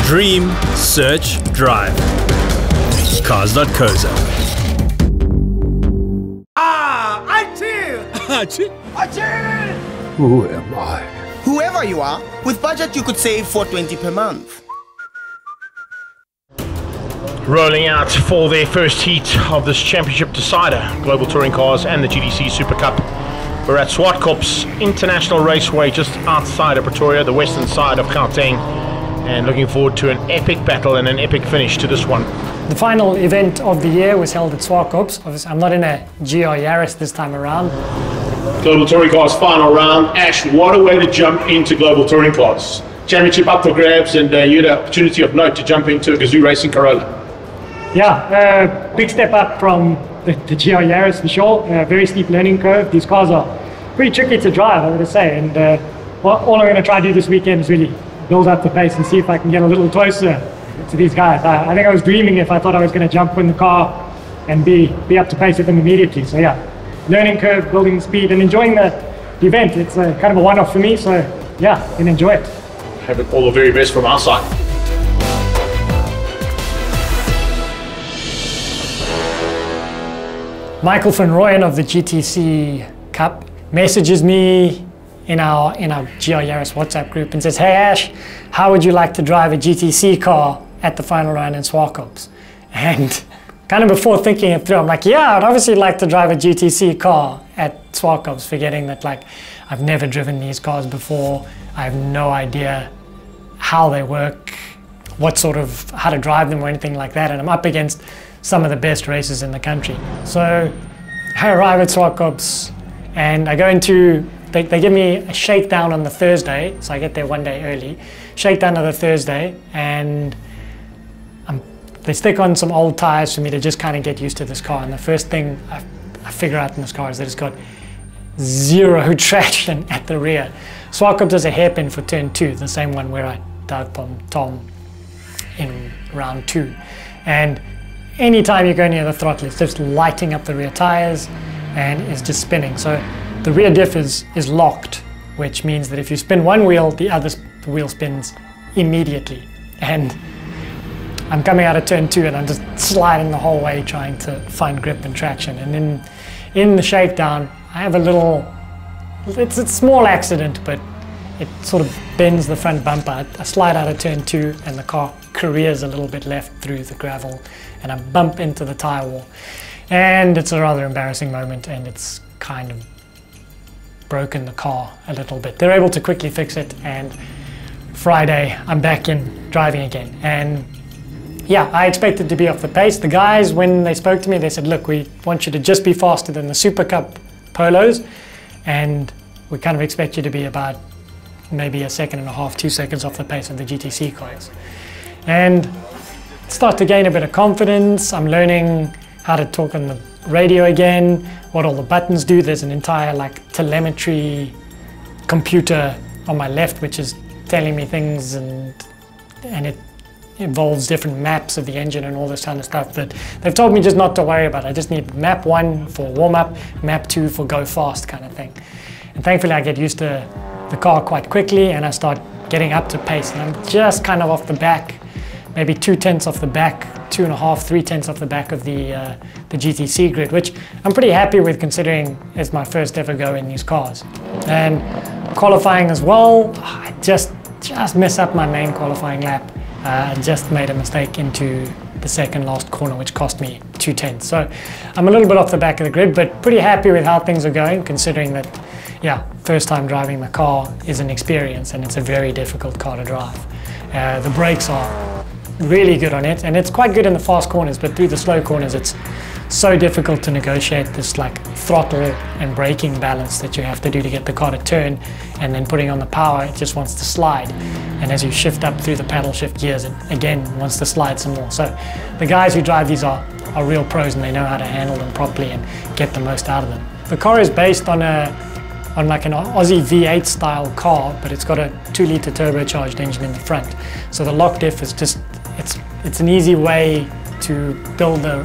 Dream, search, drive. Cars.co.za. Who am I? Whoever you are, with budget you could save $420 per month. Rolling out for their first heat of this championship decider, Global Touring Cars and the GDC Super Cup. We're at Swartkops International Raceway just outside of Pretoria, the western side of Gauteng, and looking forward to an epic battle and an epic finish to this one. The final event of the year was held at Swartkops. Obviously, I'm not in a GR Yaris this time around. Global Touring Cars final round. Ash, what a way to jump into Global Touring Cars. Championship up for grabs, and you had an opportunity of note to jump into a Gazoo Racing Corolla. Yeah, big step up from the GR Yaris for sure. Very steep learning curve. These cars are pretty tricky to drive, I would say. And all I'm going to try to do this weekend is really build up the pace and see if I can get a little closer to these guys. I think I was dreaming if I thought I was going to jump in the car and be up to pace with them immediately. So yeah, learning curve, building speed, and enjoying the event. It's kind of a one-off for me. So yeah, can enjoy it. Have it all the very best from our side. Michael van Rooyen of the GTC Cup messages me in our GR Yaris WhatsApp group and says, "Hey Ash, how would you like to drive a GTC car at the final round in Swartkops?" And kind of before thinking it through, I'm like, yeah, I'd obviously like to drive a GTC car at Swartkops, forgetting that like I've never driven these cars before. I have no idea how they work, how to drive them or anything like that, and I'm up against some of the best races in the country. So I arrive at Swartkops and I go into, they give me a shakedown on the Thursday, so I get there one day early, shakedown on the Thursday, and they stick on some old tires for me to just kind of get used to this car. And the first thing I figure out in this car is that it's got zero traction at the rear. Swartkops has a hairpin for turn 2, the same one where I dived from Tom in round 2. And anytime you go near the throttle, it's just lighting up the rear tires and it's just spinning. So the rear diff is locked, which means that if you spin one wheel, the other wheel spins immediately. And I'm coming out of turn 2 and I'm just sliding the whole way trying to find grip and traction. And then in the shakedown, I have a little, it's a small accident, but it sort of bends the front bumper. I slide out of turn 2 and the car careers a little bit left through the gravel and I bump into the tire wall. And it's a rather embarrassing moment and it's kind of broken the car a little bit. They're able to quickly fix it, and Friday I'm back in driving again. And yeah, I expected to be off the pace. The guys, when they spoke to me, they said, look, we want you to just be faster than the Super Cup polos, and we kind of expect you to be about maybe 1.5 seconds, 2 seconds off the pace of the GTC cars. And start to gain a bit of confidence. I'm learning how to talk on the radio again, what all the buttons do. There's an entire like telemetry computer on my left which is telling me things, and it involves different maps of the engine and all this kind of stuff that they've told me just not to worry about. I just need map 1 for warm-up, map 2 for go fast kind of thing. And thankfully I get used to the car quite quickly and I start getting up to pace, and I'm just kind of off the back, maybe 2/10 off the back, 2.5, 3/10 off the back of the GTC grid, which I'm pretty happy with considering it's my first ever go in these cars. And qualifying as well, I just messed up my main qualifying lap. I just made a mistake into the second last corner, which cost me 2/10. So I'm a little bit off the back of the grid, but pretty happy with how things are going, considering that, yeah, first time driving the car is an experience and it's a very difficult car to drive. The brakes are really good on it, and it's quite good in the fast corners, but through the slow corners it's so difficult to negotiate this like throttle and braking balance that you have to do to get the car to turn, and then putting on the power, it just wants to slide, and as you shift up through the paddle shift gears, it again wants to slide some more. So the guys who drive these are real pros and they know how to handle them properly and get the most out of them. The car is based on like an Aussie V8 style car, but it's got a 2-litre turbocharged engine in the front. So the lock diff is just, it's an easy way to build a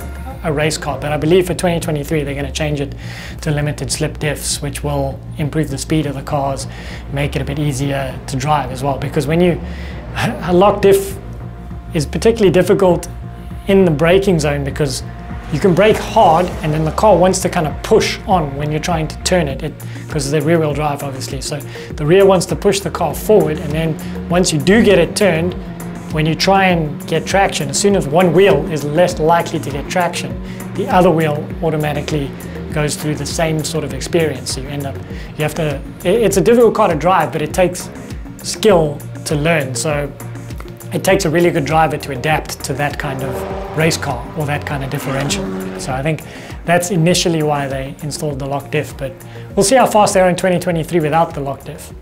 race car, but I believe for 2023 they're going to change it to limited slip diffs, which will improve the speed of the cars, make it a bit easier to drive as well, because when a lock diff is particularly difficult in the braking zone because you can brake hard and then the car wants to kind of push on when you're trying to turn it, because the rear wheel drive obviously. So the rear wants to push the car forward, and then once you do get it turned, when you try and get traction, as soon as one wheel is less likely to get traction, the other wheel automatically goes through the same sort of experience. So it's a difficult car to drive, but it takes skill to learn. So it takes a really good driver to adapt to that kind of race car or that kind of differential. So I think that's initially why they installed the lock diff, but we'll see how fast they are in 2023 without the lock diff.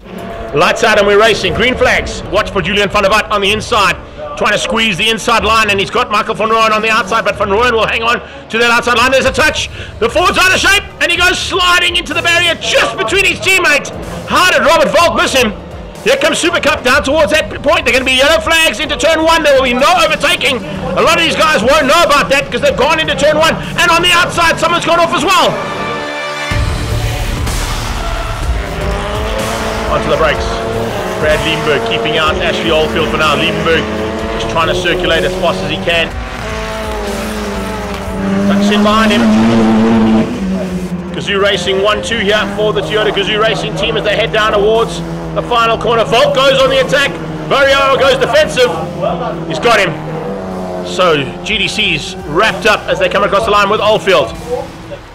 Lights out and we're racing. Green flags. Watch for Julian van der Walt on the inside, trying to squeeze the inside line, and he's got Michael van Rooyen on the outside, but van Rooyen will hang on to that outside line. There's a touch. The Ford's out of shape, and he goes sliding into the barrier just between his teammates. How did Robert Volk miss him? Here comes Super Cup down towards that point. They're going to be yellow flags into turn one. There will be no overtaking. A lot of these guys won't know about that because they've gone into turn one. And on the outside, someone's gone off as well. Onto the brakes. Brad Liebenberg keeping out Ashley Oldfield for now. Liebenberg just trying to circulate as fast as he can. Tucks in behind him. Gazoo Racing 1-2 here for the Toyota Gazoo Racing team as they head down towards the final corner. Volk goes on the attack. Variaro goes defensive. He's got him. So GDC's wrapped up as they come across the line with Oldfield.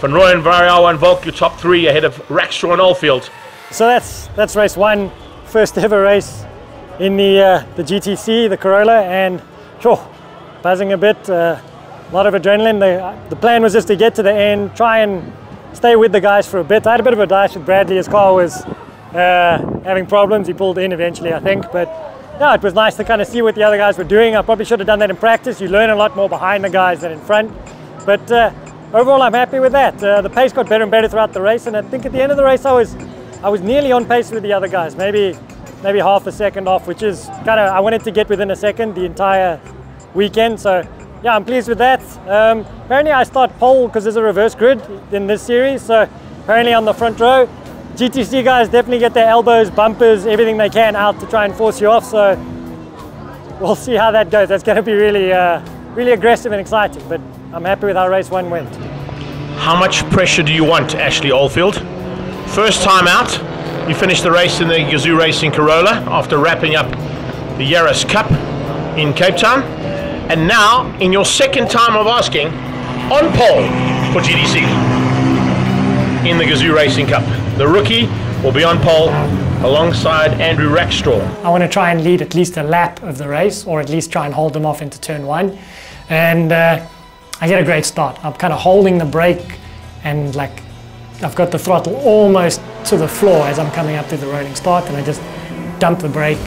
Van Rooyen, Variaro and Volk, your top three ahead of Rackstraw and Oldfield. So that's race one, first ever race in the GTC, the Corolla, and sure, buzzing a bit, a lot of adrenaline. The plan was just to get to the end, try and stay with the guys for a bit. I had a bit of a dash with Bradley. His car was having problems. He pulled in eventually, I think, but yeah, it was nice to kind of see what the other guys were doing. I probably should have done that in practice. You learn a lot more behind the guys than in front, but overall I'm happy with that. The pace got better and better throughout the race, and I think at the end of the race I was nearly on pace with the other guys, maybe half a second off, which is kind of, I wanted to get within a second the entire weekend. So yeah, I'm pleased with that. Apparently I start pole because there's a reverse grid in this series, so apparently on the front row. GTC guys definitely get their elbows, bumpers, everything they can out to try and force you off, so we'll see how that goes. That's going to be really really aggressive and exciting, but I'm happy with how race one went. How much pressure do you want, Ashley Oldfield? First time out, you finished the race in the Gazoo Racing Corolla after wrapping up the Yaris Cup in Cape Town, and now in your second time of asking, on pole for GDC in the Gazoo Racing Cup. The rookie will be on pole alongside Andrew Rackstraw. I want to try and lead at least a lap of the race, or at least try and hold them off into turn one, and I get a great start. I'm kind of holding the brake and like I've got the throttle almost to the floor as I'm coming up to the rolling start, and I just dump the brake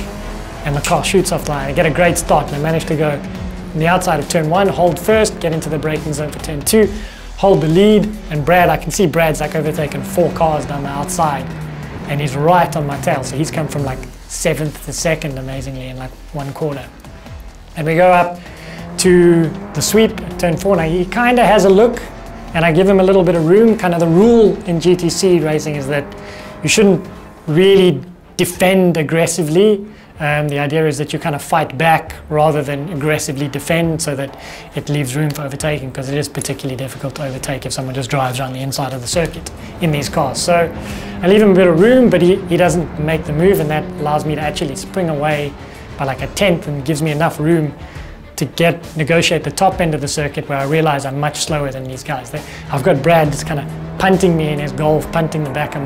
and the car shoots off the line. I get a great start and I manage to go on the outside of turn one, hold first, get into the braking zone for turn two, hold the lead, and Brad, I can see Brad's like overtaken 4 cars down the outside and he's right on my tail. So he's come from like 7th to 2nd amazingly in like 1 corner. And we go up to the sweep at turn 4. Now he kind of has a look and I give him a little bit of room. Kind of the rule in GTC racing is that you shouldn't really defend aggressively. The idea is that you kind of fight back rather than aggressively defend, so that it leaves room for overtaking, because it is particularly difficult to overtake if someone just drives around the inside of the circuit in these cars. So I leave him a bit of room, but he doesn't make the move, and that allows me to actually spring away by like a 10th and gives me enough room to negotiate the top end of the circuit, where I realize I'm much slower than these guys. I've got Brad just kind of punting me in his Golf, punting the back of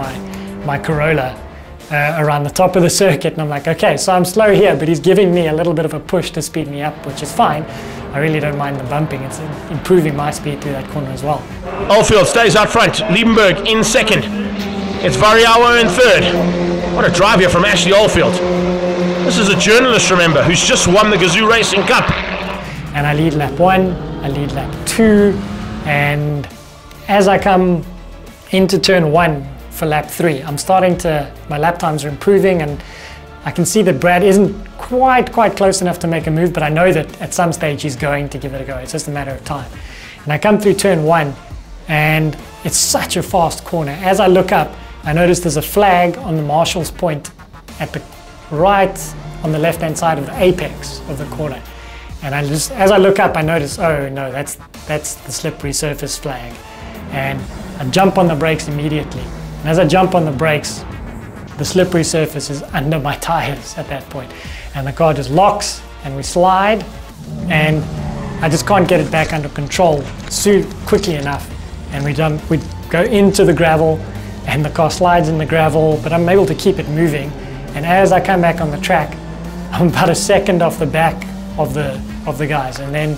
my Corolla around the top of the circuit, and I'm like, okay, so I'm slow here, but he's giving me a little bit of a push to speed me up, which is fine. I really don't mind the bumping. It's improving my speed through that corner as well. Oldfield stays out front, Liebenberg in second. It's Variaro in third. What a drive here from Ashley Oldfield. This is a journalist, remember, who's just won the Gazoo Racing Cup. And I lead lap 1, I lead lap 2, and as I come into turn 1 for lap 3, my lap times are improving, and I can see that Brad isn't quite close enough to make a move, but I know that at some stage he's going to give it a go. It's just a matter of time. And I come through turn 1, and it's such a fast corner. As I look up, I notice there's a flag on the marshal's point at the right on the left-hand side of the apex of the corner. And as I look up, I notice, oh no, that's the slippery surface flag. And I jump on the brakes immediately. And as I jump on the brakes, the slippery surface is under my tires at that point. And the car just locks and we slide, and I just can't get it back under control quickly enough. And we go into the gravel, and the car slides in the gravel, but I'm able to keep it moving. And as I come back on the track, I'm about a second off the back of the guys. And then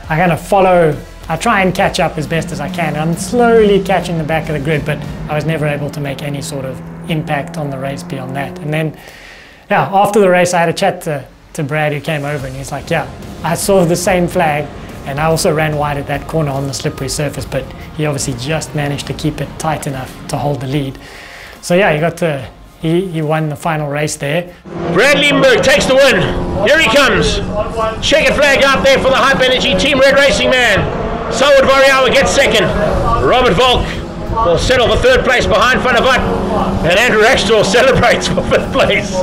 I kind of follow, I try and catch up as best as I can. I'm slowly catching the back of the grid, but I was never able to make any sort of impact on the race beyond that. And then, yeah, after the race, I had a chat to Brad, who came over, and he's like, yeah, I saw the same flag, and I also ran wide at that corner on the slippery surface, but he obviously just managed to keep it tight enough to hold the lead. So yeah, he won the final race there. Brad Liebenberg takes the win. Here he comes. Checkered flag out there for the Hype Energy Team Red Racing Man. Saud Variawa gets second. Robert Volk will settle for third place behind Van der Vat. And Andrew Axtor celebrates for fifth place.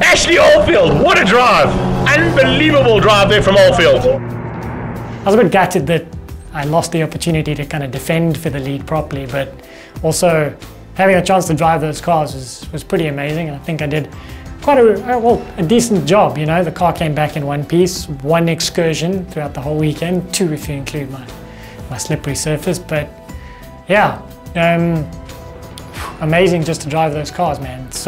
Ashley Oldfield, what a drive. Unbelievable drive there from Oldfield. I was a bit gutted that I lost the opportunity to kind of defend for the lead properly, but also having a chance to drive those cars was pretty amazing, and I think I did quite a decent job. You know, the car came back in one piece, one excursion throughout the whole weekend, 2 if you include my slippery surface. But yeah, amazing just to drive those cars, man. It's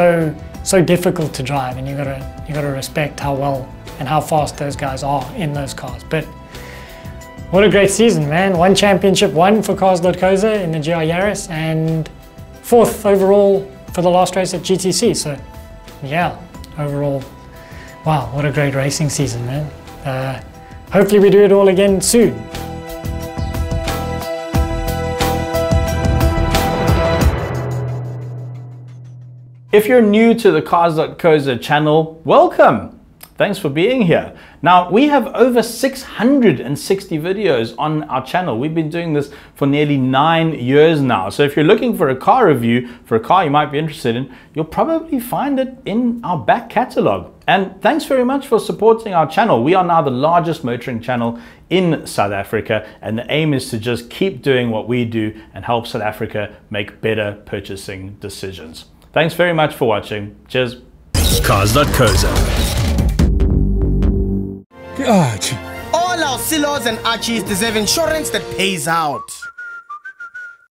so difficult to drive, and you gotta respect how well and how fast those guys are in those cars. But what a great season, man. 1 championship, 1 for Cars.co.za in the GR Yaris, and 4th overall for the last race at GTC. So yeah, overall, wow, what a great racing season, man. Hopefully we do it all again soon. If you're new to the Cars.co.za channel, welcome. Thanks for being here. Now, we have over 660 videos on our channel. We've been doing this for nearly 9 years now. So if you're looking for a car review for a car you might be interested in, you'll probably find it in our back catalog. And thanks very much for supporting our channel. We are now the largest motoring channel in South Africa, and the aim is to just keep doing what we do and help South Africa make better purchasing decisions. Thanks very much for watching. Cheers. Cars.co.za. All our Silos and Archies deserve insurance that pays out.